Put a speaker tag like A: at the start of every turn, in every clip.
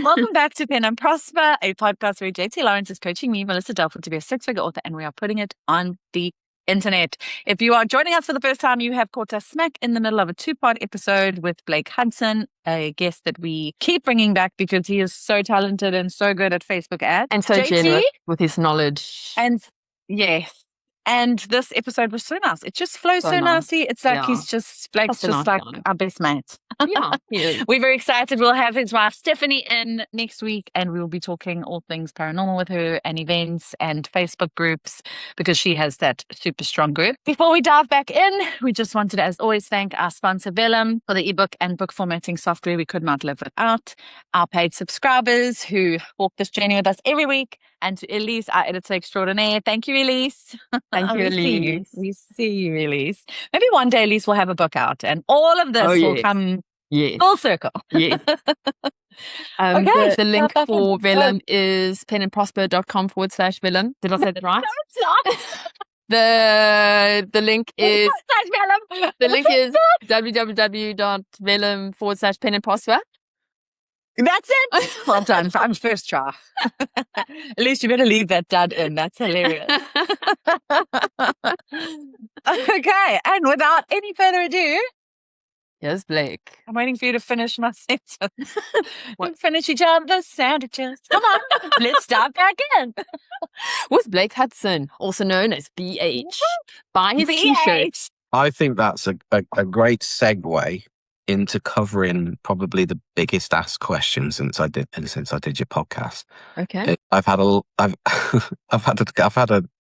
A: Welcome back to Pen and Prosper, a podcast where JT Lawrence is coaching me, Melissa Delport, to be a six-figure author, and we are putting it on the internet. If you are joining us for the first time, you have caught us smack in the middle of a two-part episode with Blake Hudson, a guest that we keep bringing back because he is so talented and so good at Facebook ads.
B: And so generous with his knowledge.
A: And yes. And this episode was so nice. It just flows so nicely. It's like Blake's just like our best mate.
B: Yeah, he is.
A: We're very excited. We'll have his wife Stephanie in next week, and we will be talking all things paranormal with her and events and Facebook groups because she has that super strong group. Before we dive back in, we just wanted to, as always, thank our sponsor Vellum for the ebook and book formatting software we could not live without, our paid subscribers who walk this journey with us every week, and to Elize, our editor extraordinaire. Thank you, Elize.
B: Thank you, Elize.
A: We see you, Elize. Maybe one day Elize will have a book out and all of this will come full circle.
B: Yes.
A: Okay.
B: The link for Vellum is penandprosper.com/Vellum. Did I say that right?
A: No, it's not.
B: The link is www.vellum.pen-and-prosper.
A: That's it. Well done. I'm first try. At least you better leave that dud in. That's hilarious. Okay. And without any further ado,
B: Yes, Blake.
A: I'm waiting for you to finish my sentence. We'll finish each other's sandwiches. Come on. Let's dive back in.
B: Was Blake Hudson, also known as BH, buy his t-shirts.
C: I think that's a great segue into covering probably the biggest asked question since I did your podcast.
B: Okay.
C: I've had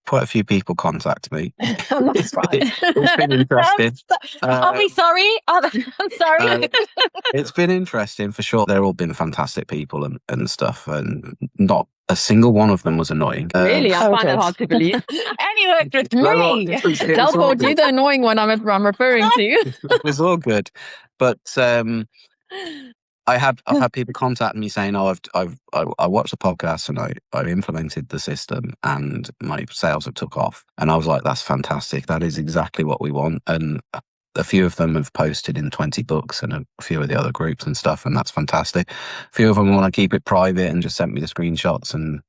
C: quite a few people contact me.
B: That's right.
C: It's been interesting.
A: Are we sorry? I'm sorry.
C: It's been interesting for sure. They've all been fantastic people and stuff, and not a single one of them was annoying.
B: Really? I find it hard to believe.
A: And he worked with me.
B: Delport, you're the annoying one I'm referring to.
C: It was all good. But I've had people contact me saying, "Oh, I watched the podcast and I implemented the system and my sales have took off." And I was like, "That's fantastic. That is exactly what we want." And a few of them have posted in 20 books and a few of the other groups and stuff, and that's fantastic. A few of them want to keep it private and just sent me the screenshots, and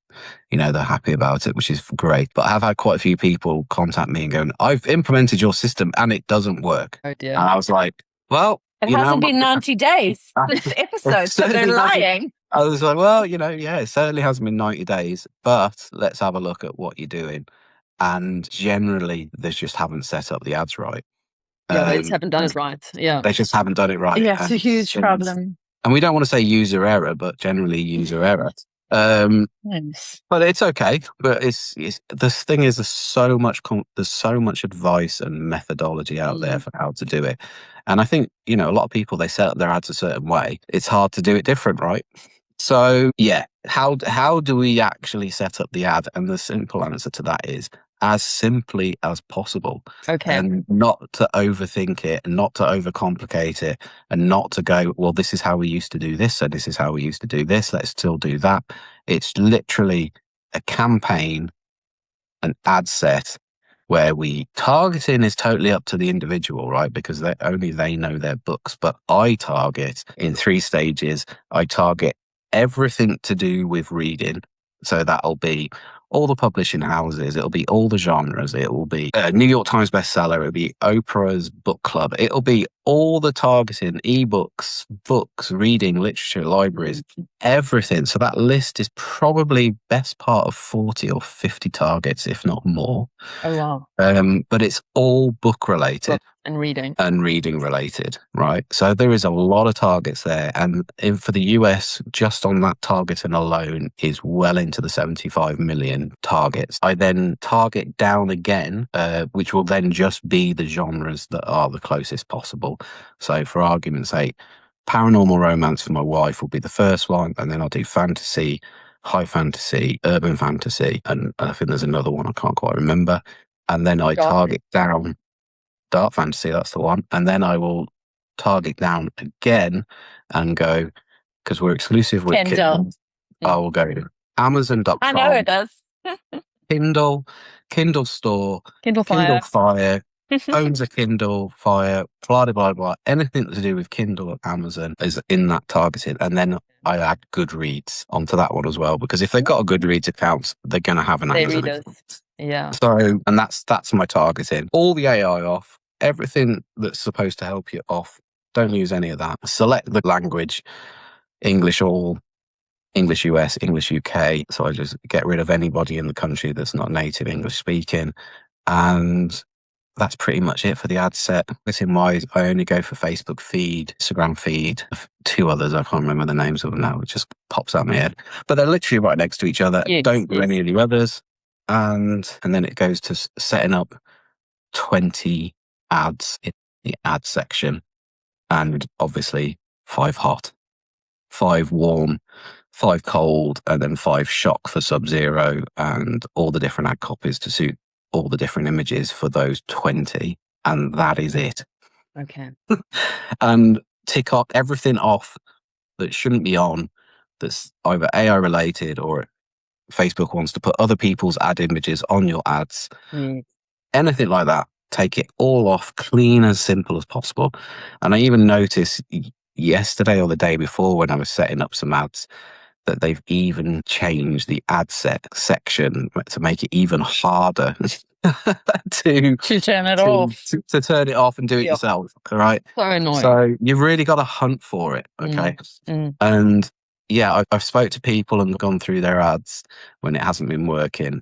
C: they're happy about it, which is great. But I have had quite a few people contact me and going, "I've implemented your system and it doesn't work."
B: Oh dear.
C: And I was like, "Well,
A: it hasn't been 90 days since the episode, so they're lying."
C: I was like, "Well, it certainly hasn't been 90 days, but let's have a look at what you're doing." And generally, they just haven't set up the ads right.
B: Yeah, they just haven't done it right. Yeah.
C: They just haven't done it right.
A: Yeah, it's a huge problem.
C: And we don't want to say user error, but generally user error. But it's okay. But it's this thing is there's so much advice and methodology out there for how to do it. And I think, a lot of people, they set up their ads a certain way. It's hard to do it different, right? So yeah, how do we actually set up the ad? And the simple answer to that is as simply as possible.
B: Okay.
C: And not to overthink it, and not to overcomplicate it, and not to go, well, this is how we used to do this, so this is how we used to do this, let's still do that. It's literally a campaign, an ad set, where targeting is totally up to the individual, right? Because only they know their books. But I target in 3 stages. I target everything to do with reading. So that'll be all the publishing houses, it'll be all the genres, it will be a New York Times bestseller, it'll be Oprah's book club, it'll be all the targeting, ebooks, books, reading, literature, libraries, everything. So that list is probably best part of 40 or 50 targets, if not more.
B: Oh, wow.
C: But it's all book related.
B: And reading
C: related, right? So there is a lot of targets there. And for the US, just on that targeting alone is well into the 75 million targets. I then target down again, which will then just be the genres that are the closest possible. So for argument's sake, paranormal romance for my wife will be the first one. And then I'll do fantasy, high fantasy, urban fantasy. And I think there's another one I can't quite remember. And then I target down dark fantasy, that's the one. And then I will target down again and go, because we're exclusive with Kindle, I will go to Amazon.com.
A: I know it does.
C: Kindle Store,
B: Kindle
C: Fire, owns a Kindle, Fire, blah, blah, blah, blah. Anything to do with Kindle or Amazon is in that targeting. And then I add Goodreads onto that one as well, because if they've got a Goodreads account, they're going to have an
B: They
C: Amazon
B: read us.
C: account.
B: Yeah.
C: So, and that's my targeting. All the AI off, everything that's supposed to help you off. Don't use any of that. Select the language, English all, English US, English UK. So I just get rid of anybody in the country that's not native English speaking. And that's pretty much it for the ad set. Listen wise, I only go for Facebook feed, Instagram feed, 2 others. I can't remember the names of them now. It just pops out my head. But they're literally right next to each other.
B: Yes,
C: Don't do any of the others. And then it goes to setting up 20 ads in the ad section. And obviously 5 hot, 5 warm, 5 cold, and then 5 shock for Sub-Zero, and all the different ad copies to suit all the different images for those 20. And that is it.
B: Okay.
C: And tick off everything off that shouldn't be on, that's either AI related or Facebook wants to put other people's ad images on your ads. Anything like that, take it all off, clean, as simple as possible. And I even noticed yesterday or the day before when I was setting up some ads that they've even changed the ad set section to make it even harder to
A: turn it off.
C: to turn it off and do it yourself. All right.
B: So annoying.
C: So you've really got to hunt for it. Okay. And yeah, I've spoke to people and gone through their ads when it hasn't been working.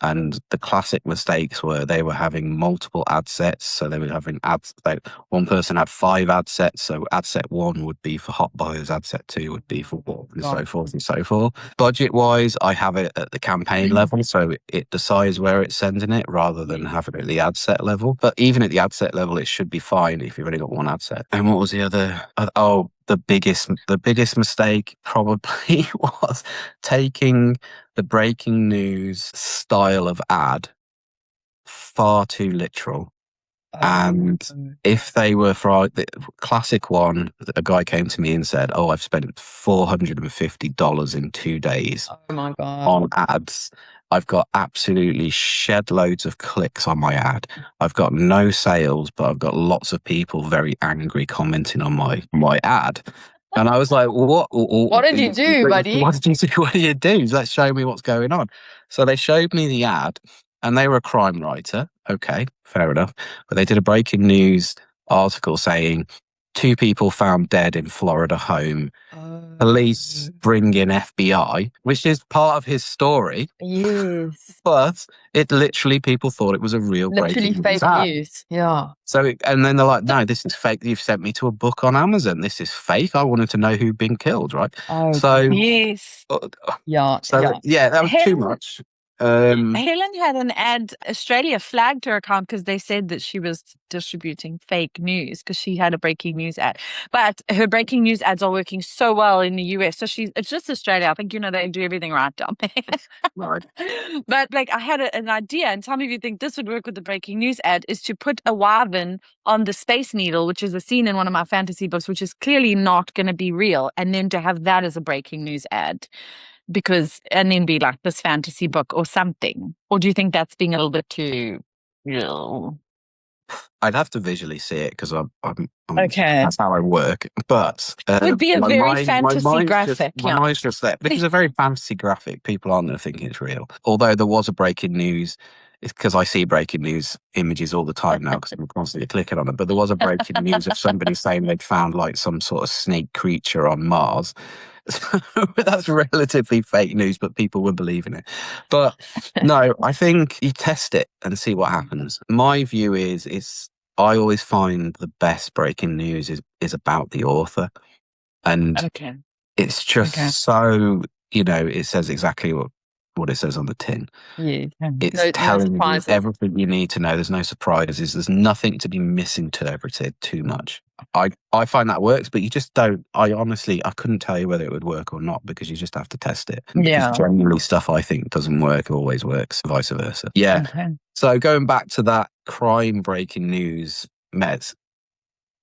C: And the classic mistakes were they were having multiple ad sets. So they were having ads, like one person had 5 ad sets. So ad set 1 would be for hot buyers, ad set 2 would be for what, and so forth and so forth. Budget wise, I have it at the campaign level. So it decides where it's sending it rather than having it at the ad set level. But even at the ad set level, it should be fine if you've only got 1 ad set. And what was the other? The biggest mistake probably was taking the breaking news style of ad far too literal. And if they were for the classic one, a guy came to me and said, "Oh, I've spent $450 in 2 days on ads. I've got absolutely shed loads of clicks on my ad. I've got no sales, but I've got lots of people very angry commenting on my ad." And I was like, what
B: did you do, buddy?
C: What did you do? What do you do? Let's show me what's going on. So they showed me the ad, and they were a crime writer. Okay, fair enough. But they did a breaking news article saying 2 people found dead in Florida home. Police bring in FBI, which is part of his story.
B: Yes.
C: But it literally, people thought it was a real
B: Literally
C: breaking
B: fake news. Yeah.
C: So, and then they're like, "No, this is fake. You've sent me to a book on Amazon. This is fake. I wanted to know who'd been killed, right?" So,
A: Yes.
B: Yeah.
C: That was too much.
A: Helen had an ad. Australia flagged her account because they said that she was distributing fake news because she had a breaking news ad. But her breaking news ads are working so well in the US. So it's just Australia. I think, they do everything right down there.
C: Right.
A: But like I had an idea, and tell me if you think this would work with the breaking news ad, is to put a wyvern on the Space Needle, which is a scene in one of my fantasy books, which is clearly not going to be real. And then to have that as a breaking news ad. And then be like this fantasy book or something. Or do you think that's being a little bit too real?
C: I'd have to visually see it because I'm
A: okay.
C: That's how I work. But
A: it would be a very fantasy graphic.
C: My mind's just there. Because a very fantasy graphic, people aren't going to think it's real. Although there was a breaking news, it's because I see breaking news images all the time now because I'm constantly clicking on them. But there was a breaking news of somebody saying they'd found like some sort of snake creature on Mars. That's relatively fake news, but people were believing it. But no, I think you test it and see what happens. My view is I always find the best breaking news is about the author. And it's just so, it says exactly what it says on the tin.
B: Yeah.
C: It's telling you everything you need to know. There's no surprises. There's nothing to be misinterpreted too much. I find that works, but you just don't. I couldn't tell you whether it would work or not because you just have to test it.
A: Yeah.
C: Because generally stuff I think doesn't work always works, vice versa. Yeah.
A: Okay.
C: So going back to that crime breaking news, Mez,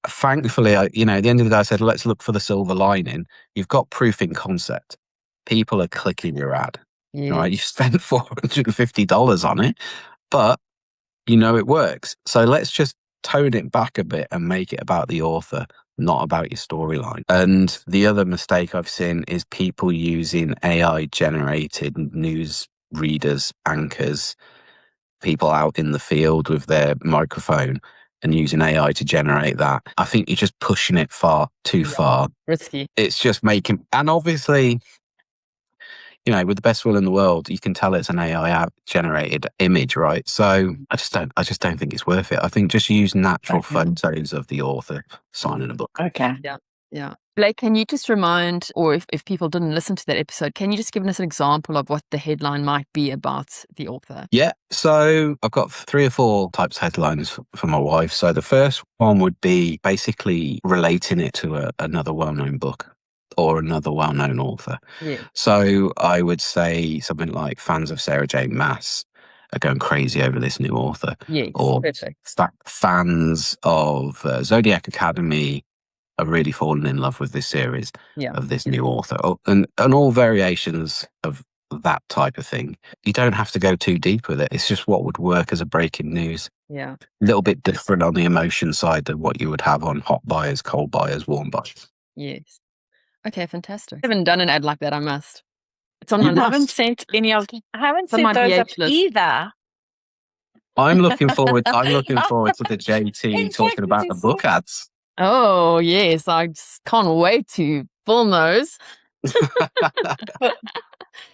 C: thankfully, at the end of the day, I said, let's look for the silver lining. You've got proof in concept. People are clicking your ad. Right, you spent $450 on it, but you know it works. So let's just tone it back a bit and make it about the author, not about your storyline. And the other mistake I've seen is people using AI generated news readers, anchors, people out in the field with their microphone and using AI to generate that. I think you're just pushing it far too far.
B: Risky.
C: It's just making, and obviously, you know, with the best will in the world, you can tell it's an AI generated image, right? So I just don't think it's worth it. I think just use natural photos of the author signing a book.
A: Okay.
B: Yeah. Blake, can you just remind, or if people didn't listen to that episode, can you just give us an example of what the headline might be about the author?
C: Yeah. So I've got 3 or 4 types of headlines for my wife. So the first one would be basically relating it to another well-known book or another well-known author.
B: Yeah.
C: So I would say something like fans of Sarah Jane Maas are going crazy over this new author.
B: Yes,
C: or
B: perfect.
C: Fans of Zodiac Academy are really falling in love with this series of this new author. And all variations of that type of thing. You don't have to go too deep with it. It's just what would work as a breaking news.
B: Yeah.
C: A little bit different on the emotion side than what you would have on hot buyers, cold buyers, warm buyers.
B: Yes. Okay, fantastic. I haven't done an ad like that, I must. It's on
A: I
B: my
A: haven't
B: list.
A: sent any of. I haven't
B: It's on my
A: sent those up
B: BH list.
A: either.
C: I'm looking forward to the JT
A: In
C: talking
A: fact,
C: about
A: it
C: the
A: is
C: book ads.
B: Oh, yes. I just can't wait to film those.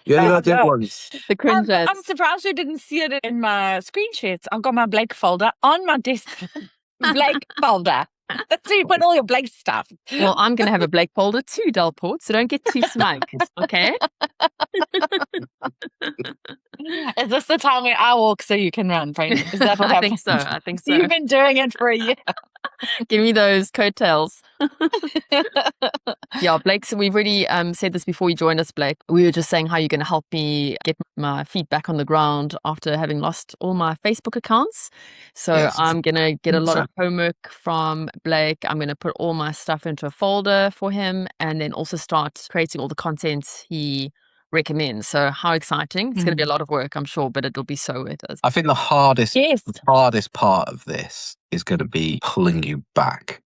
C: Yeah, you did ones.
B: The cringe ads.
A: I'm surprised you didn't see it in my screenshots. I've got my Blake folder on my desk. Blake folder. So you put all your Blake stuff.
B: Well, I'm going to have a Blake folder too, Delport, so don't get too smug, okay?
A: Is this the time where I walk so you can run, Brandon? Is that what
B: I
A: happens?
B: think so.
A: You've been doing it for a year.
B: Give me those coattails. Yeah, Blake, so we've already said this before you joined us, Blake. We were just saying how you're going to help me get my feet back on the ground after having lost all my Facebook accounts. So
C: Yes.
B: I'm going to get a lot of homework from Blake. I'm going to put all my stuff into a folder for him and then also start creating all the content he recommends. So how exciting. It's going to be a lot of work, I'm sure, but it'll be so worth it.
C: I think the hardest part of this is going to be pulling you back.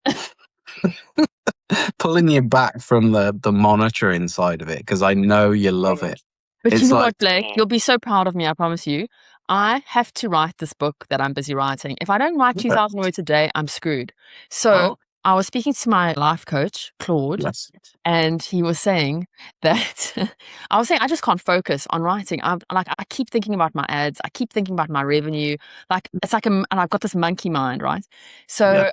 C: Pulling you back from the monitoring side of it, because I know you love it.
B: But
C: It's
B: you know
C: like-
B: what, Blake? You'll be so proud of me, I promise you. I have to write this book that I'm busy writing. If I don't write 2,000 words a day, I'm screwed. So I was speaking to my life coach, Claude, and he was saying that I was saying I just can't focus on writing. I keep thinking about my ads. I keep thinking about my revenue. It's like and I've got this monkey mind, right? So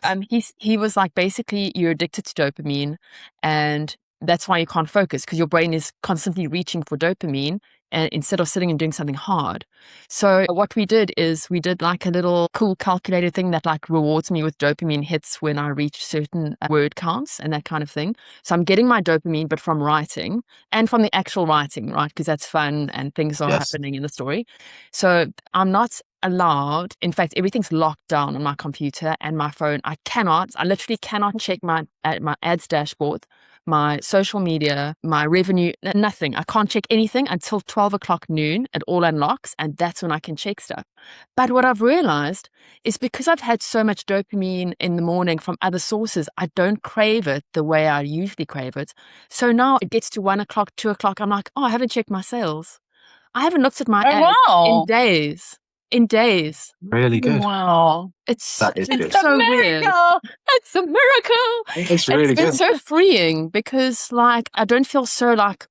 B: he was like, basically, you're addicted to dopamine, and that's why you can't focus, because your brain is constantly reaching for dopamine instead of sitting and doing something hard. So what we did is we did like a little cool calculator thing that like rewards me with dopamine hits when I reach certain word counts and that kind of thing. So I'm getting my dopamine, but from writing and from the actual writing, right? Because that's fun and things are happening in the story. So I'm not allowed. In fact, everything's locked down on my computer and my phone. I literally cannot check my ads dashboard, my social media, my revenue, nothing. I can't check anything until 12 o'clock noon. It all unlocks, and that's when I can check stuff. But what I've realized is because I've had so much dopamine in the morning from other sources, I don't crave it the way I usually crave it. So now it gets to 1 o'clock, 2 o'clock. I'm like, I haven't checked my sales. I haven't looked at my ads in days.
C: Really good.
A: Wow.
B: It's so weird.
A: It's a miracle.
C: It's really
B: It's so freeing because like I don't feel so like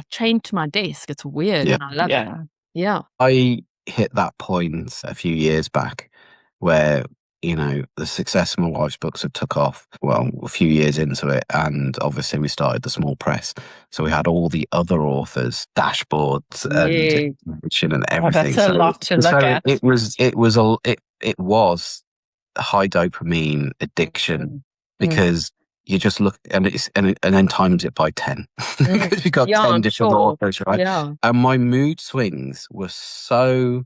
B: chained to my desk. It's weird and I love it. Yeah.
C: I hit that point a few years back where, you know, the success of my wife's books had took off, well, a few years into it. And obviously we started the small press. So we had all the other authors' dashboards and everything.
A: That's a lot to look at.
C: It was a high dopamine addiction because you just look and then times it by 10 because you got 10 different authors, right?
B: Yeah.
C: And my mood swings were so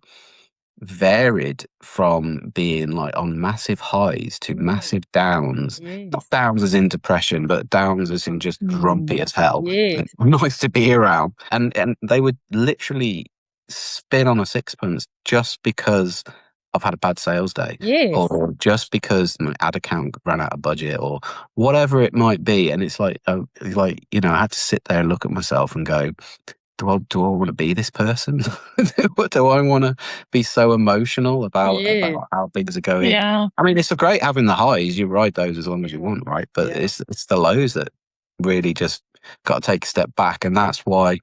C: varied from being like on massive highs to massive downs. Not downs as in depression, but downs as in just grumpy as hell. Nice to be around. And they would literally spin on a sixpence just because I've had a bad sales day,
B: Yes.
C: or just because my ad account ran out of budget, or whatever it might be. And it's like, I had to sit there and look at myself and go, do I want to be this person? Do I want to be so emotional about how things are going?
A: Yeah.
C: I mean, it's great having the highs. You ride those as long as you want, right? But it's the lows that really just got to take a step back. And that's why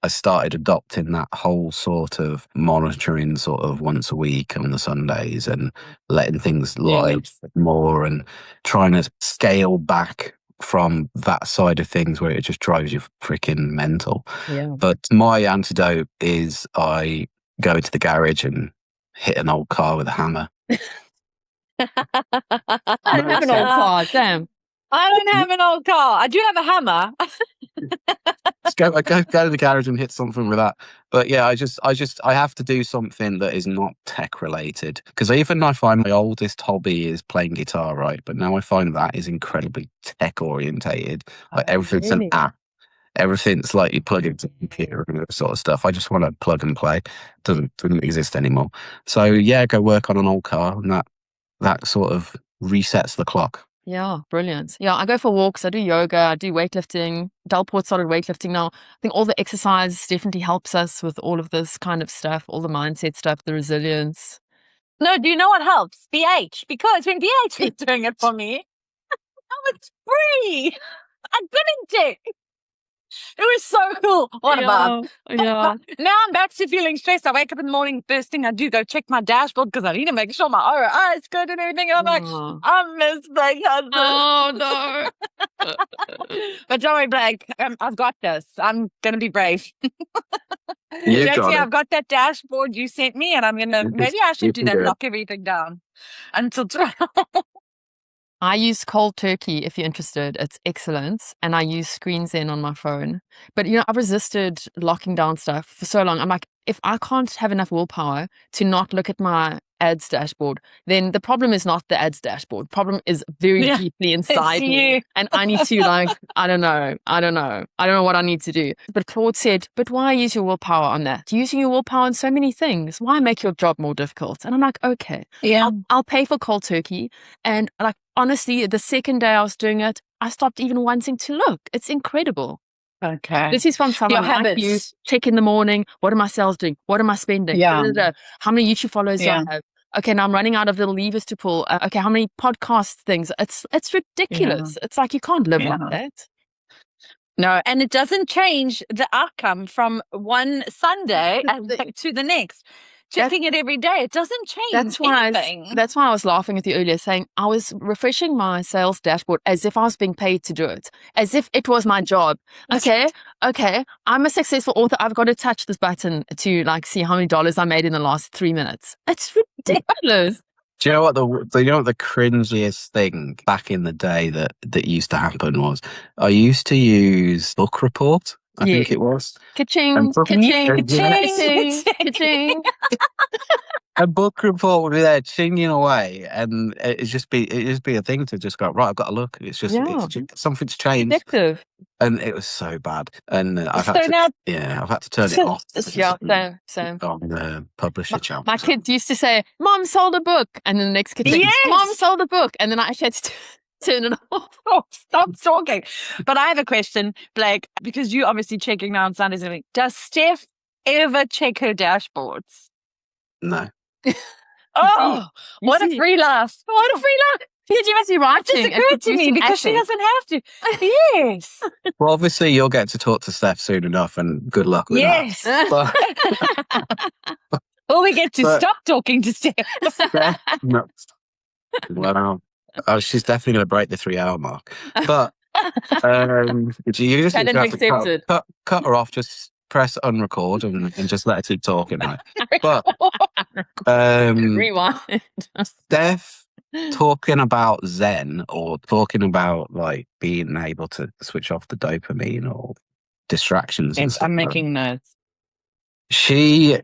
C: I started adopting that whole sort of monitoring sort of once a week on the Sundays and letting things lie more and trying to scale back from that side of things where it just drives you freaking mental.
B: Yeah.
C: But my antidote is I go into the garage and hit an old car with a hammer.
B: I don't have an old car, damn.
A: I don't have an old car. I do have a hammer.
C: Go to the garage and hit something with that. But yeah, I have to do something that is not tech related, because I find my oldest hobby is playing guitar, right? But now I find that is incredibly tech orientated. Like everything's an app. Everything's like you plug into the computer and that sort of stuff. I just want to plug and play. Doesn't exist anymore. So yeah, go work on an old car, and that sort of resets the clock.
B: Yeah, brilliant. Yeah, I go for walks, I do yoga, I do weightlifting. Delport started weightlifting now. I think all the exercise definitely helps us with all of this kind of stuff, all the mindset stuff, the resilience.
A: No, do you know what helps? BH. Because when BH was doing it for me, now it's free. I couldn't take. It was so cool. What about?
B: Yeah.
A: Now I'm back to feeling stressed. I wake up in the morning, first thing I do, go check my dashboard because I need to make sure my ROI is good and everything. And I'm like, I miss my husband.
B: Oh, no.
A: But don't worry, Blake. I've got this. I'm going to be brave. I've got that dashboard you sent me, and I'm going to, maybe I should do that, lock everything down until tomorrow.
B: I use Cold Turkey if you're interested. It's excellent. And I use Screen Zen on my phone. But, I've resisted locking down stuff for so long. I'm like, if I can't have enough willpower to not look at my ads dashboard, then the problem is not the ads dashboard. Problem is very deeply inside me. And I need to I don't know what I need to do. But Claude said, but why use your willpower on that? Using your willpower on so many things. Why make your job more difficult? And I'm like, okay, I'll pay for Cold Turkey. And honestly, the second day I was doing it, I stopped even wanting to look. It's incredible.
A: Okay.
B: This is from someone like you. Check in the morning. What are my sales doing? What am I spending?
A: Yeah.
B: How many YouTube followers do I have? Okay, now I'm running out of little levers to pull. Okay, how many podcast things? It's ridiculous. It's like you can't live like that.
A: No, and it doesn't change the outcome from one Sunday to the next. Checking it every day, it doesn't change anything.
B: That's why I was laughing at you earlier, saying I was refreshing my sales dashboard as if I was being paid to do it, as if it was my job. Okay, I'm a successful author. I've got to touch this button to see how many dollars I made in the last 3 minutes. It's ridiculous.
C: Do you know what the cringiest thing back in the day that used to happen was? I used to use Book Report. I think it was.
B: Ka-ching, ka-ching, ka-ching, ka-ching.
C: A Book Report would be there chinging away, and it'd just be a thing to just go, right, I've got to look. It's just something's changed.
B: Addictive.
C: And it was so bad. And I've had to turn it off.
B: Yeah, same.
C: On the publisher channel.
B: My kids used to say, Mom sold a book. And then the next kid said, Mom sold a book. And then I actually had to turn it off.
A: Oh, stop talking. But I have a question, Blake, because you obviously checking now on Sundays. Does Steph ever check her dashboards?
C: No.
A: Oh, what a free laugh. What a free laugh.
B: She must be writing.
A: It just occurred to me because she doesn't have to. Yes.
C: Well, obviously, you'll get to talk to Steph soon enough, and good luck with that.
A: Or we get to stop talking to Steph.
C: No. Well, she's definitely going to break the 3-hour mark. But you just have to cut her off, just press unrecord and just let her keep talking. Right? But
B: rewind.
C: Steph talking about Zen or talking about being able to switch off the dopamine or distractions.
A: Yes, I'm making notes.
C: She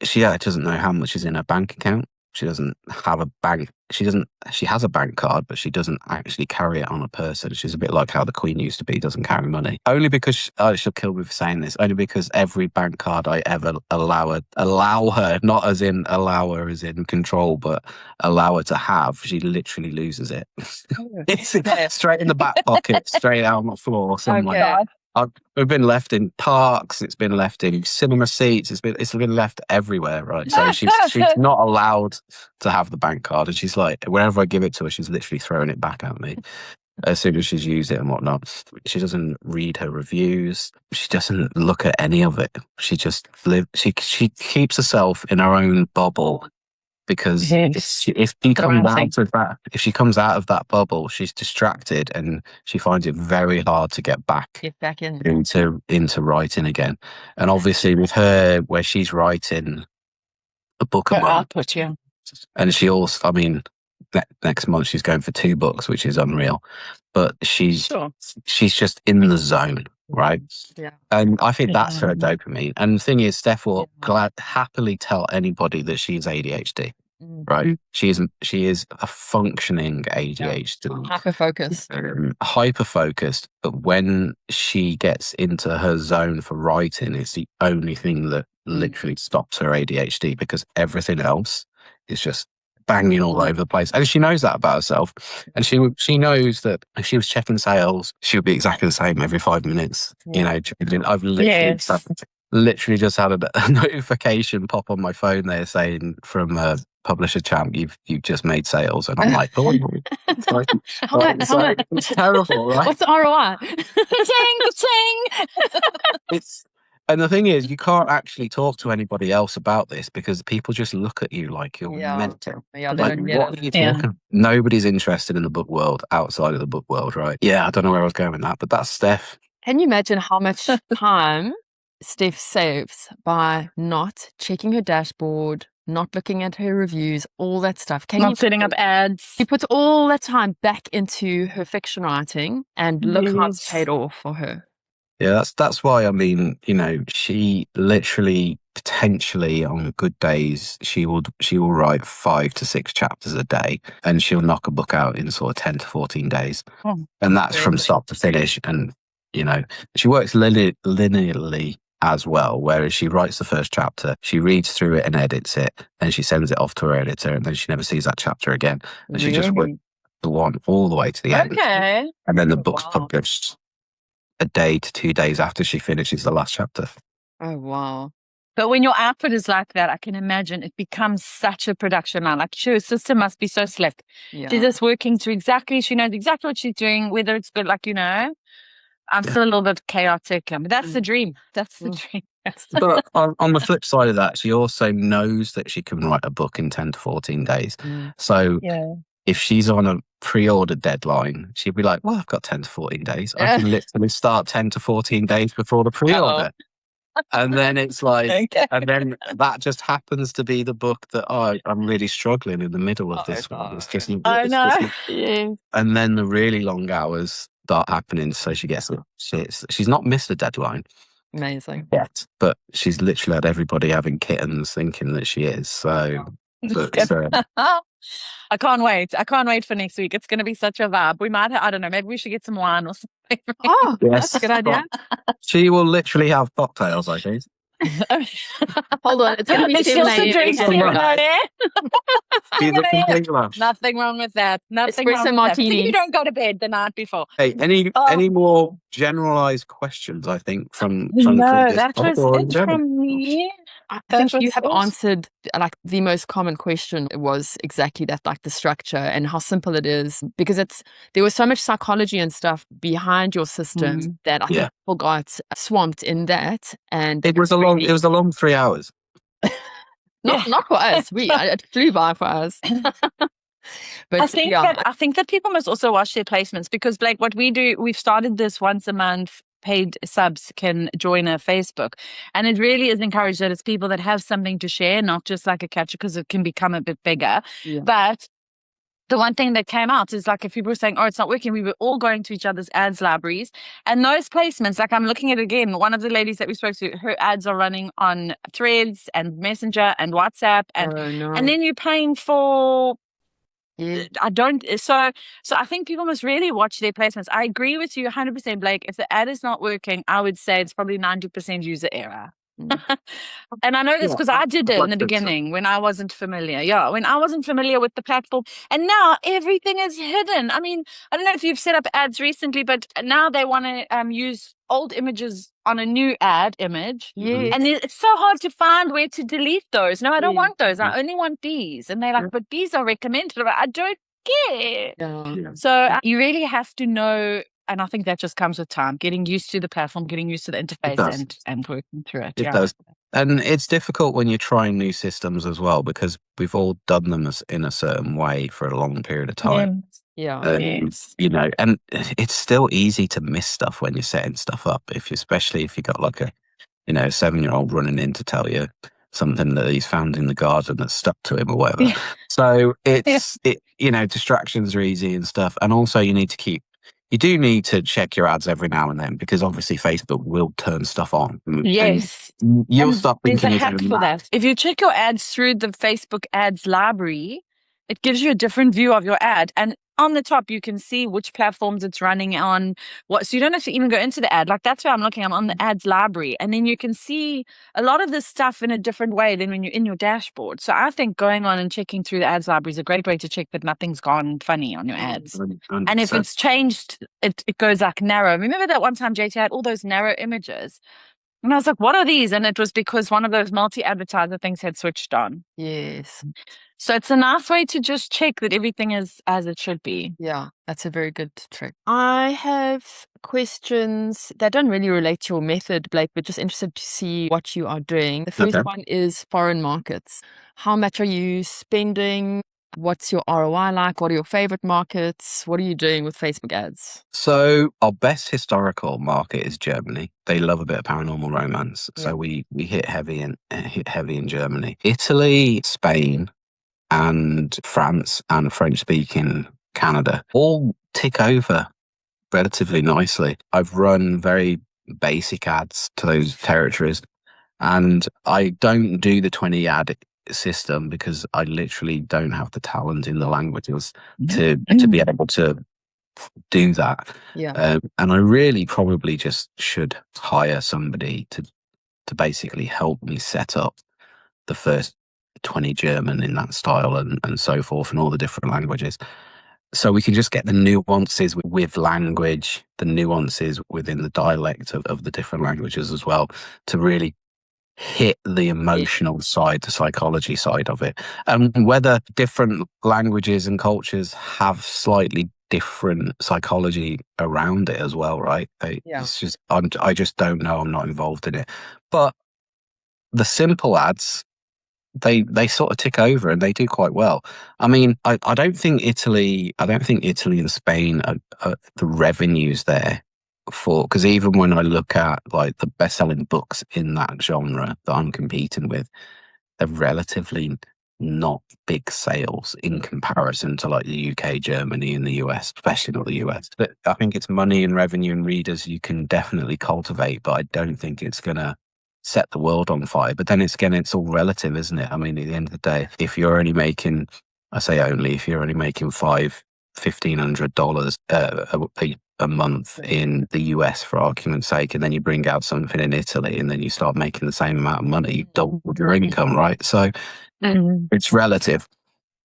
C: doesn't know how much is in her bank account. She doesn't have a bank. She has a bank card, but she doesn't actually carry it on a person. She's a bit like how the Queen used to be, doesn't carry money. Only because, she'll kill me for saying this, only because every bank card I ever allow her, not as in allow her as in control, but allow her to have, she literally loses it. It's straight in the back pocket, straight out on the floor somewhere. We've been left in parks. It's been left in cinema seats. It's been left everywhere, right? So she's not allowed to have the bank card, and she's like, whenever I give it to her, she's literally throwing it back at me as soon as she's used it and whatnot. She doesn't read her reviews. She doesn't look at any of it. She just She keeps herself in her own bubble. Because if she comes out of that bubble, she's distracted and she finds it very hard to get back into writing again. And obviously with her, where she's writing a book a month, and she also, next month she's going for 2 books, which is unreal. But she's just in the zone, right?
B: Yeah.
C: And I think that's her dopamine. And the thing is, Steph will happily tell anybody that she's ADHD. Right, she is a functioning ADHD, hyper focused. But when she gets into her zone for writing, it's the only thing that literally stops her ADHD, because everything else is just banging all over the place. And she knows that about herself. And she knows that if she was checking sales, she would be exactly the same every 5 minutes. You know, I've literally just had a notification pop on my phone there saying from Publisher Champ, you've just made sales, and I'm like, oh, it's terrible, right?
B: What's the ROI?
C: And the thing is, you can't actually talk to anybody else about this, because people just look at you like you're mental. Like, what are you talking? Nobody's interested in the book world outside of the book world, right? Yeah, I don't know where I was going with that, but that's Steph.
B: Can you imagine how much time Steph saves by not checking her dashboard, not looking at her reviews, all that stuff?
A: Not setting up ads.
B: She puts all that time back into her fiction writing, and look how it's paid off for her.
C: Yeah, that's why, she literally, potentially on good days, she will write 5 to 6 chapters a day, and she'll knock a book out in sort of 10 to 14 days. And that's from start to finish. And, she works linearly as well, whereas she writes the first chapter, she reads through it and edits it, and she sends it off to her editor, and then she never sees that chapter again. And she just works the one all the way to the end.
A: Okay.
C: And then the book's published a day to 2 days after she finishes the last chapter.
B: Oh, wow.
A: But when your output is like that, I can imagine it becomes such a production line. Like, her system must be so slick.
B: Yeah.
A: She's just working through she knows exactly what she's doing, whether it's good, I'm still a little bit chaotic. That's the dream. That's the dream.
C: But on the flip side of that, she also knows that she can write a book in 10 to 14 days. So if she's on a pre-order deadline, she'd be like, well, I've got 10 to 14 days. I can literally start 10 to 14 days before the pre-order. And then it's like, and then that just happens to be the book that I'm really struggling in the middle of this one. It's just,
A: I know.
C: And then the really long hours start happening, so she gets she's not missed a deadline.
B: Amazing.
C: Yet, but she's literally had everybody having kittens thinking that she is. So,
A: I can't wait. I can't wait for next week. It's going to be such a vibe. We might, I don't know, maybe we should get some wine or something.
B: Oh, yes. That's a good idea.
C: She will literally have cocktails, I think.
B: Hold on, it's going to be 7 a.m.
A: Nothing wrong with that. Nothing wrong with
B: martini.
A: that. So you don't go to bed the night before.
C: Hey, any more generalized questions? I think from
A: that was it from me.
B: I think you have answered the most common question. It was exactly that, the structure and how simple it is, because there was so much psychology and stuff behind your system that I think people got swamped in that, and
C: it was a long 3 hours.
B: Not for us. It flew by for us. But
A: I think that people must also watch their placements, because what we do, we've started this once a month. Paid subs can join a Facebook, and it really is encouraged that it's people that have something to share, not just like a catcher, because it can become a bit bigger. But the one thing that came out is like if people were saying, oh, it's not working, we were all going to each other's ads libraries. And those placements, like I'm looking at it again, one of the ladies that we spoke to, her ads are running on Threads and Messenger and WhatsApp. And then you're paying for... I don't. So I think people must really watch their placements. I agree with you 100%, Blake. If the ad is not working, I would say it's probably 90% user error. And I know this because I did it in the beginning when I wasn't familiar. Yeah, when I wasn't familiar with the platform. And now everything is hidden. I mean, I don't know if you've set up ads recently, but now they want to use old images on a new ad image. And it's so hard to find where to delete those. No, I don't want those. I only want these. And they're like, but these are recommended. I don't care. So you really have to know. And I think that just comes with time, getting used to the platform, getting used to the interface and working through it.
C: It does. And it's difficult when you're trying new systems as well, because we've all done them in a certain way for a long period of time. You know, and it's still easy to miss stuff when you're setting stuff up, especially if you got like a 7-year-old running in to tell you something that he's found in the garden that's stuck to him or whatever. So it's distractions are easy and stuff. And also you do need to check your ads every now and then, because obviously Facebook will turn stuff on.
A: Yes.
C: You'll stop thinking
A: there's a hack for that. If you check your ads through the Facebook ads library, it gives you a different view of your ad. And on the top, you can see which platforms it's running on. So you don't have to even go into the ad. Like that's where I'm looking. I'm on the ads library. And then you can see a lot of this stuff in a different way than when you're in your dashboard. So I think going on and checking through the ads library is a great way to check that nothing's gone funny on your ads. 100%. And if it's changed, it goes like narrow. Remember that one time JT had all those narrow images? And I was like, what are these? And it was because one of those multi-advertiser things had switched on.
B: Yes.
A: So it's a nice way to just check that everything is as it should be.
B: Yeah, that's a very good trick. I have questions that don't really relate to your method, Blake, but just interested to see what you are doing. The first one is foreign markets. How much are you spending? What's your ROI like? What are your favorite markets? What are you doing with Facebook ads?
C: So our best historical market is Germany. They love a bit of paranormal romance. So we hit heavy in Germany. Italy, Spain, and France and French-speaking Canada all tick over relatively nicely. I've run very basic ads to those territories, and I don't do the 20 ad system because I literally don't have the talent in the languages to be able to do that. And I really probably just should hire somebody to basically help me set up the first 20 German in that style and so forth, and all the different languages. So we can just get the nuances with language, the nuances within the dialect of the different languages as well, to really hit the emotional side, the psychology side of it. And whether different languages and cultures have slightly different psychology around it as well, right? It's just, I just don't know. I'm not involved in it. But the simple ads, they sort of tick over and they do quite well. I mean, I don't think Italy and Spain are the revenues there because even when I look at like the best-selling books in that genre that I'm competing with, they're relatively not big sales in comparison to like the UK, Germany, and the US, especially not the US. But I think it's money and revenue and readers you can definitely cultivate, but I don't think it's gonna set the world on fire. But then it's all relative, isn't it? I mean, at the end of the day, if you're only making, if you're only making $1,500 a month in the US, for argument's sake, and then you bring out something in Italy and then you start making the same amount of money, you double your income, right? So it's relative.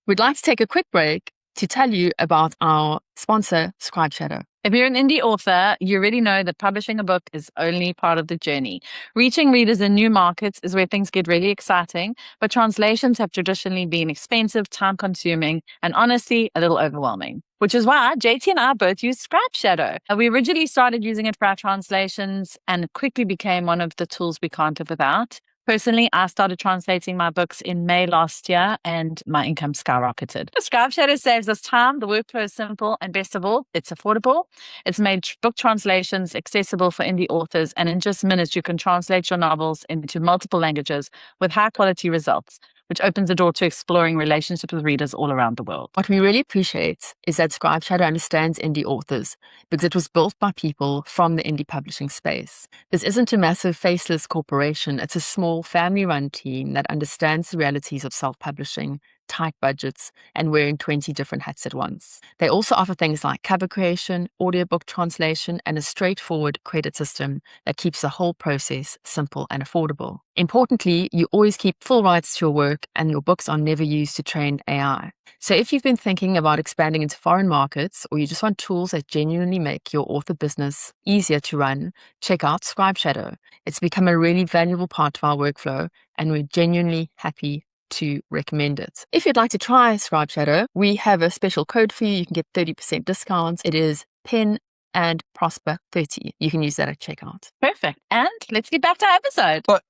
B: We'd like to take a quick break to tell you about our sponsor, Scribe Shadow.
A: If you're an indie author, you already know that publishing a book is only part of the journey. Reaching readers in new markets is where things get really exciting, but translations have traditionally been expensive, time-consuming, and honestly, a little overwhelming. Which is why JT and I both use Scribe Shadow. We originally started using it for our translations and it quickly became one of the tools we can't live without. Personally, I started translating my books in May last year and my income skyrocketed. Scribe Shadow saves us time, the workflow is simple, and best of all, it's affordable. It's made book translations accessible for indie authors, and in just minutes, you can translate your novels into multiple languages with high quality results. which opens the door to exploring relationships with readers all around the world.
B: What we really appreciate is that Scribe Shadow understands indie authors because it was built by people from the indie publishing space. This isn't a massive faceless corporation. It's a small family-run team that understands the realities of self-publishing, tight budgets, and wearing 20 different hats at once. They also offer things like cover creation, audiobook translation, and a straightforward credit system that keeps the whole process simple and affordable. Importantly, you always keep full rights to your work, and your books are never used to train AI. So if you've been thinking about expanding into foreign markets, or you just want tools that genuinely make your author business easier to run, check out Scribe Shadow. It's become a really valuable part of our workflow, and we're genuinely happy to recommend it. If you'd like to try Scribe Shadow, we have a special code for you. You can get 30% discounts. It is Pen and Prosper 30. You can use that at checkout.
A: Perfect. And let's get back to our episode.
C: But,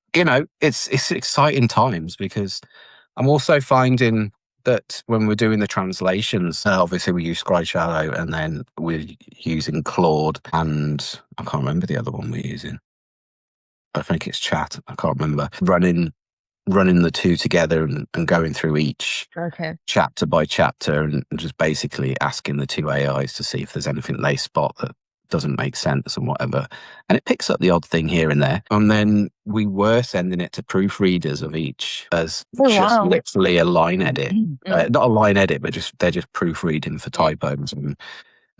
C: it's exciting times because I'm also finding that when we're doing the translations, obviously we use Scribe Shadow and then we're using Claude and I can't remember the other one we're using. I think it's Chat. I can't remember. Running the two together and going through each chapter by chapter and just basically asking the two AIs to see if there's anything they spot that doesn't make sense and whatever. And it picks up the odd thing here and there. And then we were sending it to proofreaders of each as literally a line edit. Not a line edit, but they're just proofreading for typos and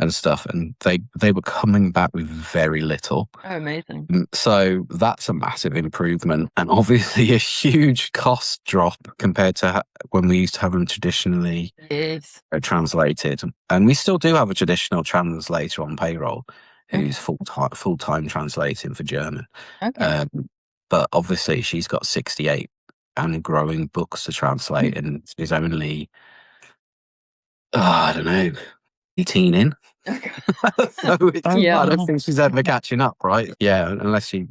C: stuff. And they were coming back with very little.
B: Oh, amazing.
C: So that's a massive improvement and obviously a huge cost drop compared to when we used to have them traditionally translated. And we still do have a traditional translator on payroll who's full-time translating for German.
B: Okay.
C: But obviously she's got 68 and growing books to translate and she's only, I don't know, 18 in.
B: Okay.
C: So I don't think she's ever catching up, right? Yeah, unless she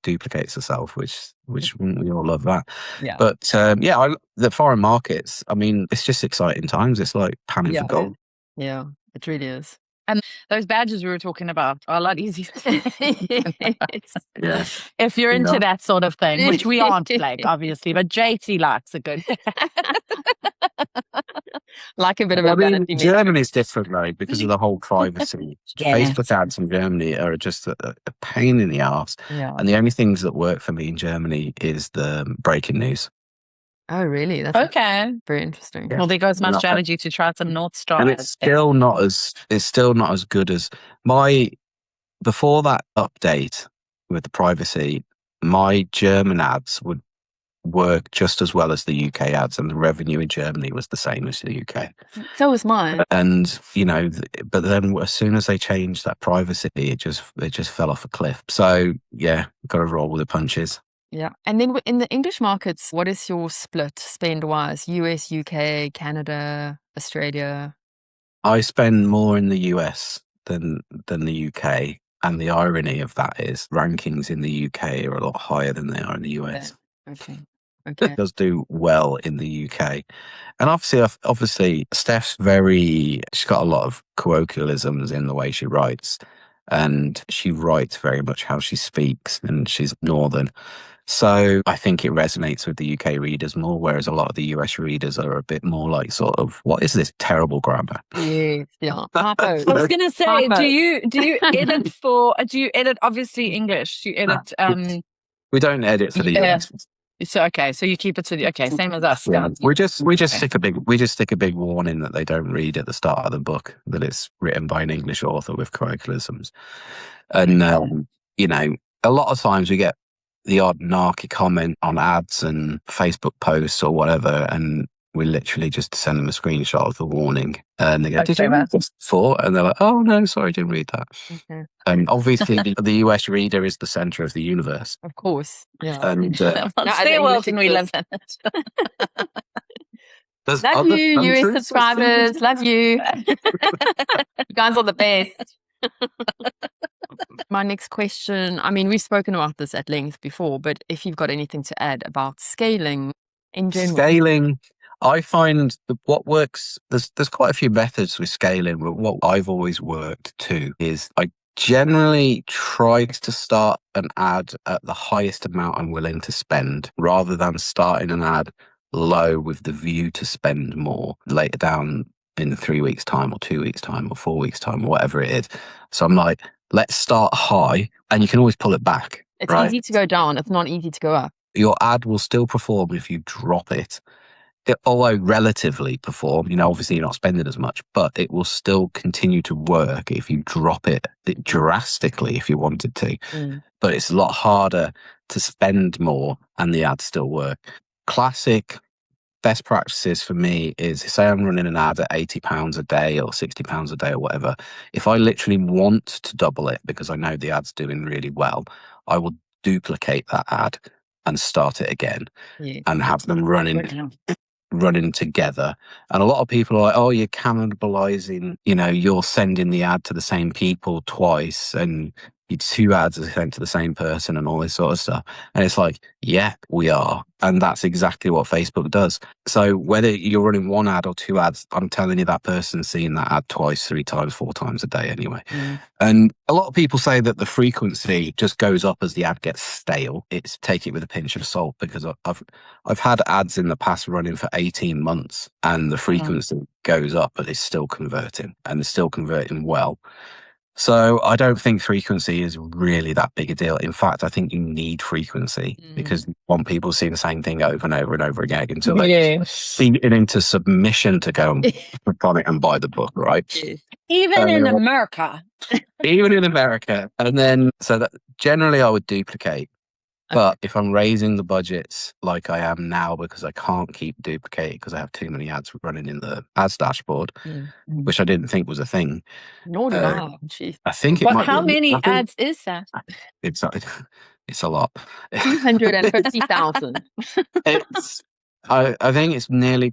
C: duplicates herself, which we all love that.
B: Yeah.
C: But the foreign markets, I mean, it's just exciting times. It's like panning for gold.
B: Yeah, it really is.
A: And those badges we were talking about are a lot easier.
C: Yeah.
A: If you're into that sort of thing, which we aren't, like, obviously, but JT likes a good.
B: Like a bit of a vanity.
C: Germany's different, right? Because of the whole privacy. Facebook ads in Germany are just a pain in the arse.
B: Yeah.
C: And the only things that work for me in Germany is the breaking news.
B: Oh, really? That's very interesting.
A: Well, there goes my strategy to try some North Star.
C: And it's still not as good as before that update with the privacy, my German ads would work just as well as the UK ads, and the revenue in Germany was the same as the UK.
B: So was mine.
C: And but then as soon as they changed that privacy, it just fell off a cliff. So yeah, got to roll with the punches.
B: Yeah. And then in the English markets, what is your split spend-wise? US, UK, Canada, Australia?
C: I spend more in the US than the UK. And the irony of that is rankings in the UK are a lot higher than they are in the US.
B: Okay.
C: It does do well in the UK. And obviously, Steph's she's got a lot of colloquialisms in the way she writes. And she writes very much how she speaks, and she's Northern. So I think it resonates with the UK readers more, whereas a lot of the US readers are a bit more like sort of, what is this terrible grammar?
B: Yeah.
A: I was going to say, do you edit obviously English? Do you edit?
C: We don't edit for the US.
A: So so you keep it to the same as us.
C: Yeah. We just stick a big warning that they don't read at the start of the book that it's written by an English author with colloquialisms. And a lot of times we get the odd narky comment on ads and Facebook posts or whatever, and we literally just send them a screenshot of the warning, and they go, "Did you read this before?" And they're like, "Oh no, sorry, I didn't read that."
B: Okay.
C: And obviously, the US reader is the center of the universe.
B: Of course, yeah.
C: And
A: it's their world, and we live in it.
B: Love you, US subscribers. Love you. You guys are the best. My next question, I mean, we've spoken about this at length before, but if you've got anything to add about scaling in general.
C: Scaling, I find that what works, there's quite a few methods with scaling, but what I've always worked to is I generally try to start an ad at the highest amount I'm willing to spend rather than starting an ad low with the view to spend more later down in 3 weeks' time or 2 weeks' time or 4 weeks' time or whatever it is. So I'm like, let's start high, and you can always pull it back.
B: It's
C: right?
B: easy to go down. It's not easy to go up.
C: Your ad will still perform if you drop it. Although relatively perform, obviously you're not spending as much, but it will still continue to work if you drop it drastically if you wanted to. But it's a lot harder to spend more and the ads still work. Classic best practices for me is, say I'm running an ad at £80 a day or £60 a day or whatever. If I literally want to double it because I know the ad's doing really well, I will duplicate that ad and start it again and have them running together. And a lot of people are like, oh, you're cannibalizing, you're sending the ad to the same people twice and your 2 ads are sent to the same person and all this sort of stuff. And it's like, yeah, we are. And that's exactly what Facebook does. So whether you're running 1 ad or 2 ads, I'm telling you that person's seeing that ad twice, 3 times, 4 times a day anyway. And a lot of people say that the frequency just goes up as the ad gets stale. Take it with a pinch of salt, because I've had ads in the past running for 18 months and the frequency goes up, but it's still converting and it's still converting well. So I don't think frequency is really that big a deal. In fact, I think you need frequency because you want people seeing the same thing over and over and over again until they feed it into submission to go and click on it and buy the book, right?
A: Even in America.
C: Even in America. And then, so that generally I would duplicate. But if I'm raising the budgets like I am now, because I can't keep duplicating because I have too many ads running in the ads dashboard, which I didn't think was a thing.
B: Nor did I.
C: I think it might
A: how
C: be.
A: many ads is that?
C: It's a lot.
B: 250,000.
C: I think it's nearly.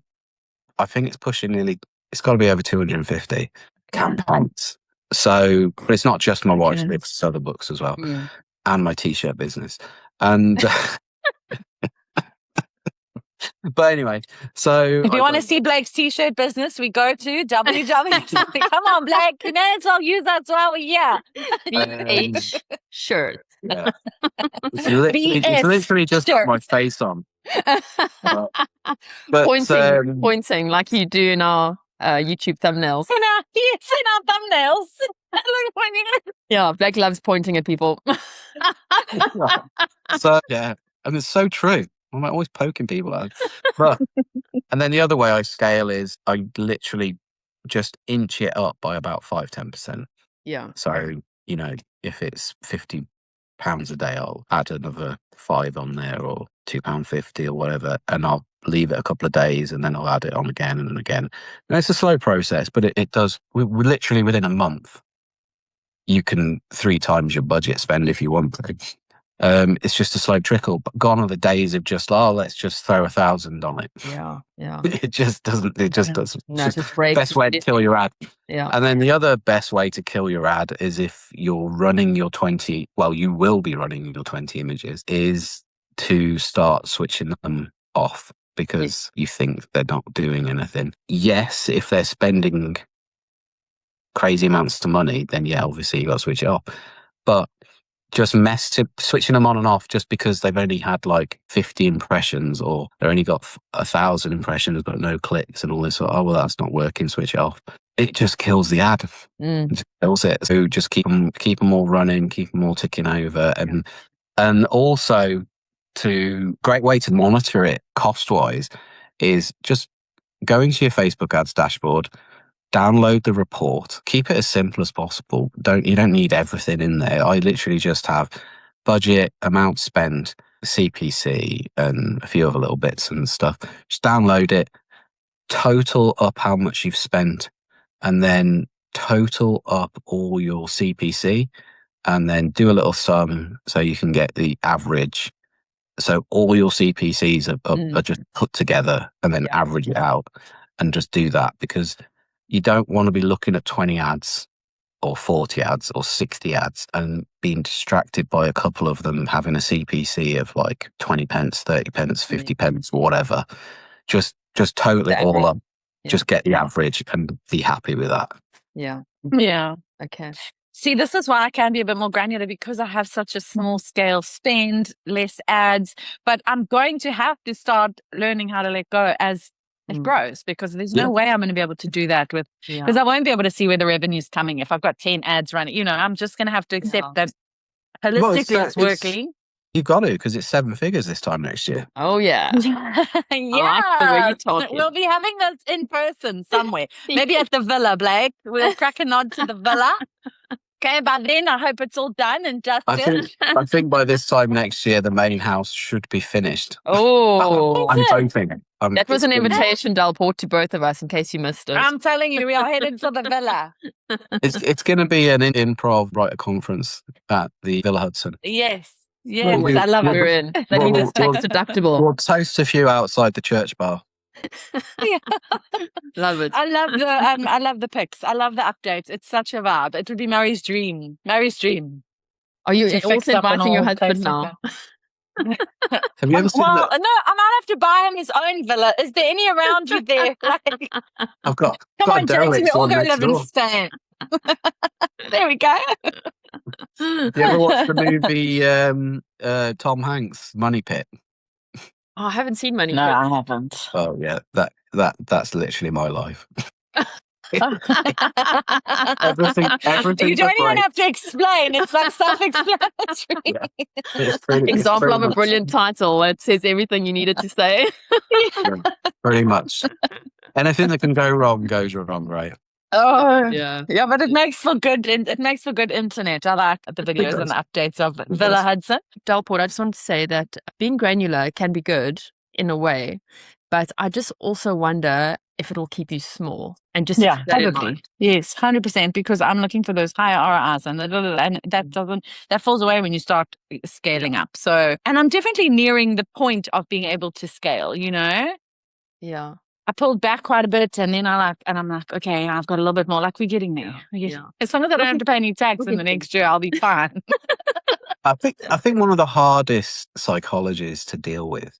C: I think it's pushing nearly. It's got to be over 250 campaigns. So, but it's not just my watch; it's other books as well, and my t-shirt business. And but anyway, so
A: if you want to see Blake's t-shirt business, we go to www. Come on, Blake, you may as well use that while we're here.
B: Shirt.
C: Yeah. It's literally just got my face on. But
B: pointing like you do in our YouTube thumbnails.
A: In our thumbnails.
B: Yeah, Blake loves pointing at people.
C: So yeah, and it's so true. I'm always poking people out. But and then the other way I scale is I literally just inch it up by about 5-10%.
B: Yeah.
C: So if it's £50 a day, I'll add another 5 on there, or £2.50 or whatever, and I'll leave it a couple of days and then I'll add it on again and again. And it's a slow process, but it does. We're literally within a month. You can 3 times your budget spend if you want to. It's just a slow trickle. But gone are the days of just let's just throw 1,000 on it.
B: Yeah.
C: It just doesn't. It just doesn't.
B: No, it's just breaks.
C: Best way to kill your ad.
B: Yeah.
C: And then the other best way to kill your ad is if you're running your 20. Well, you will be running your 20 images. Is to start switching them off because you think they're not doing anything. Yes, if they're spending crazy amounts of money, then yeah, obviously you got to switch it off. But just switching them on and off just because they've only had like 50 impressions or they only got 1,000 impressions but no clicks and all this. Well, that's not working. Switch it off. It just kills the ad. It just kills it. So just keep them all running, keep them all ticking over, and also great way to monitor it cost wise is just going to your Facebook ads dashboard. Download the report. Keep it as simple as possible. You don't need everything in there. I literally just have budget, amount spent, CPC, and a few other little bits and stuff. Just download it, total up how much you've spent, and then total up all your CPC, and then do a little sum so you can get the average. So all your CPCs are just put together and then average it out, and just do that, because you don't want to be looking at 20 ads or 40 ads or 60 ads and being distracted by a couple of them having a CPC of like 20 pence, 30 pence, 50 pence, whatever. Just total it all up. Yeah. Just get the average and be happy with that.
B: Yeah.
A: Yeah.
B: Okay.
A: See, this is why I can be a bit more granular, because I have such a small scale spend, less ads, but I'm going to have to start learning how to let go as it grows, because there's no way I'm going to be able to do that because I won't be able to see where the revenue's coming if I've got 10 ads running. You know, I'm just going to have to accept that holistically it's working.
C: You've got to, because it's 7 figures this time next year.
B: Oh, yeah.
A: Yeah,
B: I like the way you're talking.
A: we'll be having this in person somewhere. Maybe at the villa, Blake. We'll crack a nod to the villa. Okay, by then I hope it's all done and dusted.
C: I think by this time next year the main house should be finished.
B: Oh,
C: I'm hoping.
B: That was an invitation, Delport, to both of us in case you missed it.
A: I'm telling you, we are headed to the villa.
C: It's going to be an improv writer conference at the Villa Hudson.
A: Yes, I love it.
B: We're in. That means it's tax deductible.
C: We'll toast a few outside the church bar.
B: Love it.
A: I love the pics. I love the updates. It's such a vibe. It would be Mary's dream.
B: Are you
A: to fix
B: also
A: up an
B: inviting your
A: old
B: husband
A: place
B: now?
C: Have you ever seen
A: Well,
C: that?
A: no, I might have to buy him his own villa. Is there any around you there? Like,
C: I've got.
A: come
C: got
A: on,
C: a
A: Jason, we
C: derelict
A: all
C: one
A: go
C: next
A: live in
C: door.
A: Spain. There we go.
C: You ever watch the movie Tom Hanks, Money Pit?
B: Oh, I haven't seen Money
A: No,
B: Pit.
A: I haven't.
C: Oh yeah, that's literally my life. Everything.
A: You don't even have to explain. It's like self-explanatory.
C: Yeah. It's pretty,
B: Example of a brilliant title. It says everything you needed to say.
C: pretty much. Anything that can go wrong goes wrong, right?
A: Oh,
B: Yeah.
A: yeah, but it makes for good. It makes for good internet. I like the videos and the updates of Villa Hudson.
B: Delport, I just want to say that being granular can be good in a way, but I just also wonder if it'll keep you small and just
A: Yeah,
B: keep that in
A: probably.
B: mind.
A: Yes, 100%. Because I'm looking for those higher ROIs, and that falls away when you start scaling up. So, and I'm definitely nearing the point of being able to scale. You know.
B: Yeah.
A: I pulled back quite a bit, and then I'm like, okay, I've got a little bit more. Like, we're getting there.
B: Yeah.
A: As long as I don't have to pay any tax in the next year, I'll be fine.
C: I think one of the hardest psychologies to deal with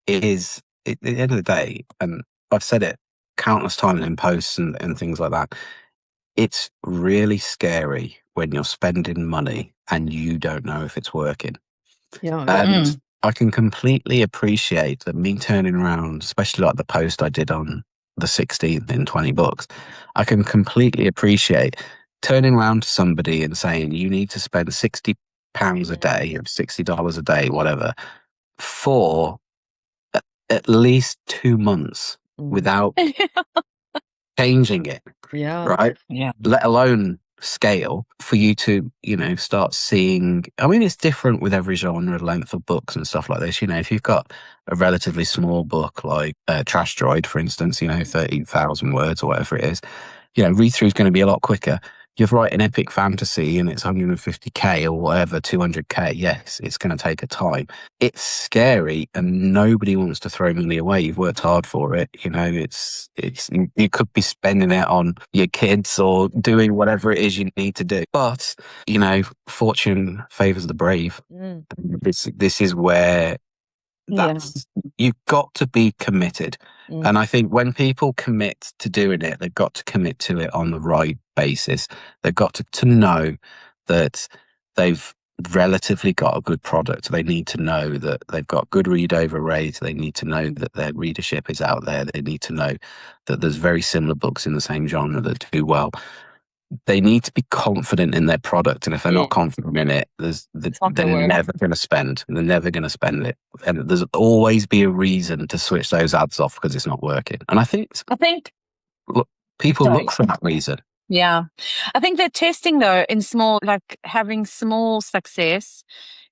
C: is, at the end of the day, and I've said it countless times in posts and things like that, it's really scary when you're spending money and you don't know if it's working.
B: Yeah.
C: And I can completely appreciate that me turning around, especially like the post I did on the 16th in 20 books, I can completely appreciate turning around to somebody and saying, you need to spend £60 a day or $60 a day, whatever, for at least 2 months without changing it.
B: Yeah.
C: Right?
A: Yeah.
C: Let alone scale for you to, start seeing. I mean, it's different with every genre, length of books and stuff like this. If you've got a relatively small book like Trash Droid, for instance, 30,000 words or whatever it is, read through is going to be a lot quicker. You write an epic fantasy and it's 150k or whatever, 200k. Yes, it's going to take a time. It's scary and nobody wants to throw money away. You've worked hard for it. You could be spending it on your kids or doing whatever it is you need to do. But, fortune favors the brave. This is where you've got to be committed. And I think when people commit to doing it, they've got to commit to it on the right basis. They've got to know that they've relatively got a good product. They need to know that they've got good read over rate. They need to know that their readership is out there. They need to know that there's very similar books in the same genre that do well. They need to be confident in their product, and if they're not confident in it, they're never going to spend. They're never going to spend it, and there's always be a reason to switch those ads off because it's not working. And I think people look for that reason.
A: Yeah, I think they're testing though in small, like having small success.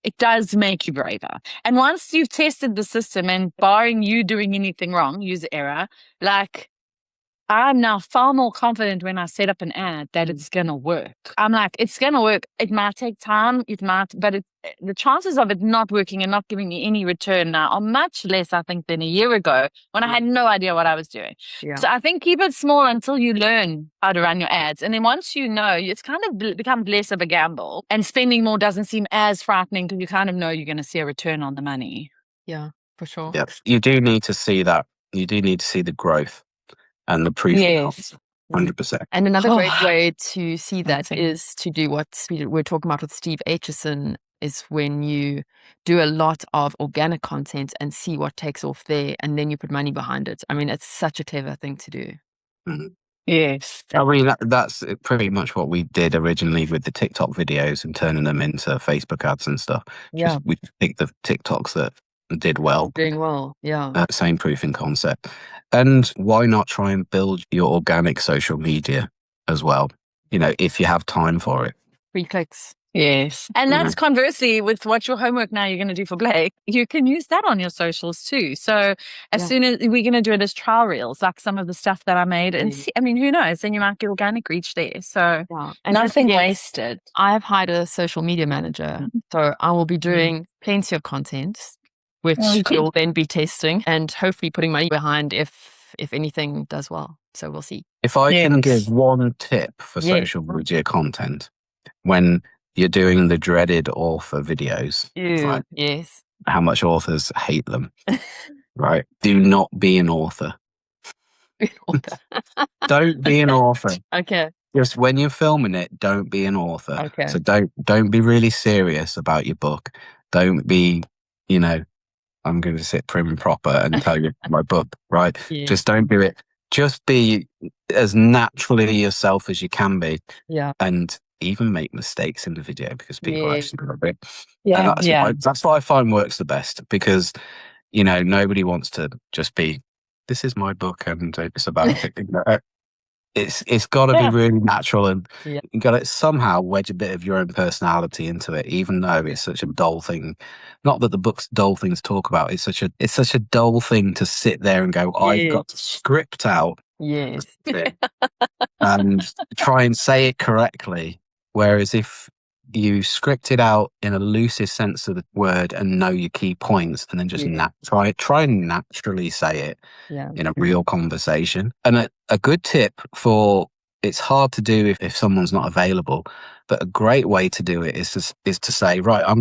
A: It does make you braver. And once you've tested the system, and barring you doing anything wrong, user error, like, I'm now far more confident when I set up an ad that it's going to work. I'm like, it's going to work. It might take time. But the chances of it not working and not giving me any return now are much less, I think, than a year ago when I had no idea what I was doing. Yeah. So I think keep it small until you learn how to run your ads. And then once you know, it's kind of becomes less of a gamble, and spending more doesn't seem as frightening because you kind of know you're going to see a return on the money.
B: Yeah, for sure.
C: Yeah, you do need to see that. You do need to see the growth and the proof.
A: Yes.
C: 100%.
B: And another great way to see that
A: Amazing.
B: is to do what we're talking about with Steve Aitchison, is when you do a lot of organic content and see what takes off there, and then you put money behind it. I mean, it's such a clever thing to do.
C: Mhm.
A: Yes.
C: I mean, that's pretty much what we did originally with the TikTok videos and turning them into Facebook ads and stuff.
B: Yeah.
C: Just we picked the TikToks that did well.
B: Doing well. Yeah.
C: Same proofing concept. And why not try and build your organic social media as well? You know, if you have time for it.
B: Free clicks.
A: Yes. And that's conversely with what your homework now you're going to do for Blake. You can use that on your socials too. So as soon as we're going to do it as trial reels, like some of the stuff that I made, and see, I mean, who knows? Then you might get organic reach there. So
B: And
A: nothing wasted.
B: I've hired a social media manager, so I will be doing plenty of content, which you'll then be testing and hopefully putting money behind if anything does well. So we'll see.
C: If I can give one tip for social media content, when you're doing the dreaded author videos, right?
B: Yes.
C: How much authors hate them, right? Do not be an author. Don't be an author.
B: Okay.
C: Just when you're filming it, don't be an author.
B: Okay.
C: So don't be really serious about your book. Don't be, you know, I'm going to sit prim and proper and tell you my book, right?
B: Yeah.
C: Just don't do it. Just be as naturally yourself as you can be.
B: Yeah.
C: And even make mistakes in the video because people actually love it.
A: Yeah.
C: And that's what I find works the best, because, you know, nobody wants to just be, this is my book and it's about it's got to be really natural, and you got to somehow wedge a bit of your own personality into it, even though it's such a dull thing. Not that the book's dull thing to talk about. It's such a dull thing to sit there and go, I've got to script out and try and say it correctly. Whereas if you script it out in a loosest sense of the word and know your key points, and then just try and naturally say it in a real conversation. And a good tip for, it's hard to do if someone's not available, but a great way to do it is to say, right, I've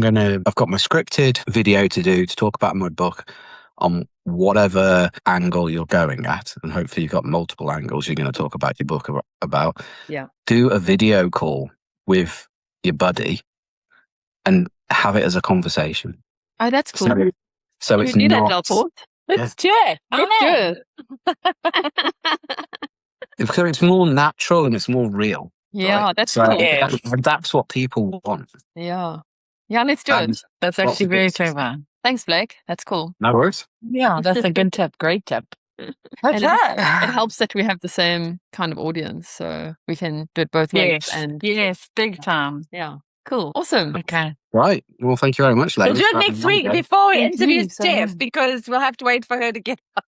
C: got my scripted video to do to talk about my book on whatever angle you're going at, and hopefully you've got multiple angles you're going to talk about your book about. Do a video call with your buddy and have it as a conversation.
B: Oh, that's cool.
C: So it's
B: do
C: not.
B: That, Delport?
A: Let's do it.
B: Let's do it.
C: So it's more natural and it's more real.
B: Yeah,
C: right?
B: that's cool.
C: That's what people want.
B: Yeah, let's do it.
A: That's actually very clever.
B: Thanks, Blake. That's cool.
C: No worries.
A: Yeah, that's a good tip. Great tip.
B: And it helps that we have the same kind of audience, so we can do it both ways.
A: Yes, big time.
B: Yeah, cool, awesome.
A: Okay,
C: right. Well, thank you very much, ladies.
A: we'll do it next week before we interview Steph, because we'll have to wait for her to get up.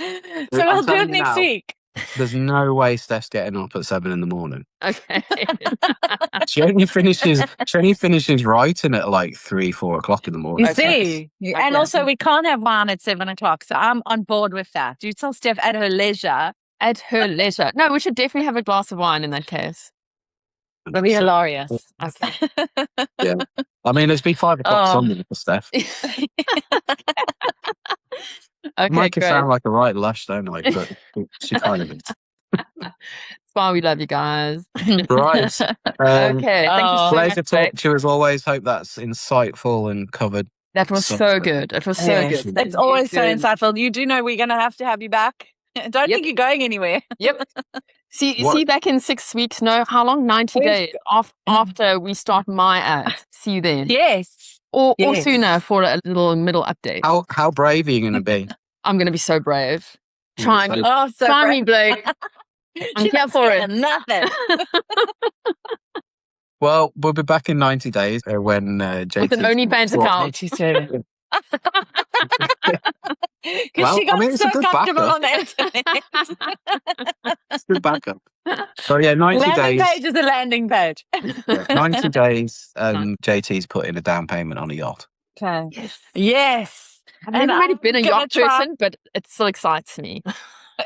A: So we'll do it next week.
C: There's no way Steph's getting up at 7 a.m.
B: Okay.
C: She only finishes writing at like 3-4 o'clock in the morning.
A: You see, and also we can't have wine at 7 o'clock, so I'm on board with that. You tell Steph at her leisure.
B: At her leisure. No, we should definitely have a glass of wine in that case.
A: It'll be hilarious.
B: Okay.
C: Yeah, I mean, it's been 5 o'clock Sunday for Steph.
B: Okay,
C: Make it
B: great.
C: sound like a right lush, don't I? But she kind of is.
B: That's why we love you guys.
C: Right.
B: Okay. Thank you so
C: pleasure
B: much.
C: talking to you as always. Hope that's insightful and covered.
B: That was so good. It was so good.
A: It's always so insightful. You do know we're going to have you back. Don't think you're going anywhere.
B: Yep. See back in 6 weeks. No, how long? 90 days after we start my ad. See you then.
A: Yes.
B: Or sooner for a little middle update.
C: How brave are you going to be?
B: I'm going to be so brave. Try me.
A: So
B: Try me, Blake. I'm here for it.
A: Nothing.
C: Well, we'll be back in 90 days when JT...
B: With an OnlyFans account.
A: Because she got so comfortable on the internet.
C: It's good backup. So yeah, 90
A: landing
C: days.
A: page is a landing page.
C: 90 days and JT's put in a down payment on a yacht.
A: Okay. Yes.
B: I've never really been a yacht person, but it still excites me.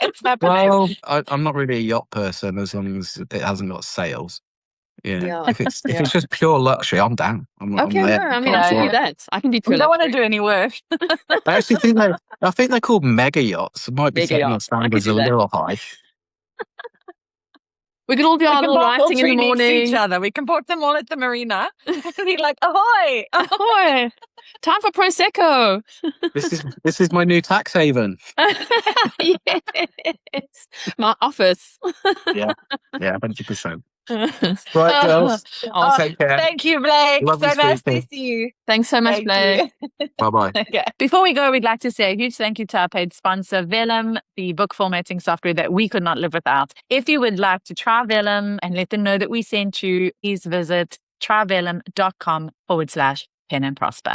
A: It's happening.
C: Well, I'm not really a yacht person as long as it hasn't got sails. Yeah. If it's just pure luxury, I'm down. I'm
B: I can do that. I can do pure
A: You don't want to
B: luxury.
A: do any work.
C: I actually think they're called mega yachts. It might be
B: Mega
C: setting our
B: yachts. I could
C: standards
B: do
C: a
B: that.
C: little high.
B: We could all do
A: We
B: our
A: can
B: little
A: park all
B: writing in the
A: three next to each
B: morning.
A: other. We can put them all at the marina. Be like, ahoy!
B: Ahoy! Time for Prosecco.
C: This is my new tax haven.
B: Yes. My office.
C: Yeah, 100%. Right, girls.
B: Oh,
C: Take care.
A: Thank you, Blake.
C: Lovely
A: So nice to
C: speaking.
A: see you.
B: thanks so much,
A: Thank
B: Blake.
A: you.
C: Bye-bye.
A: Okay. Before we go, we'd like to say a huge thank you to our paid sponsor, Vellum, the book formatting software that we could not live without. If you would like to try Vellum and let them know that we sent you, please visit tryvellum.com/pen and prosper.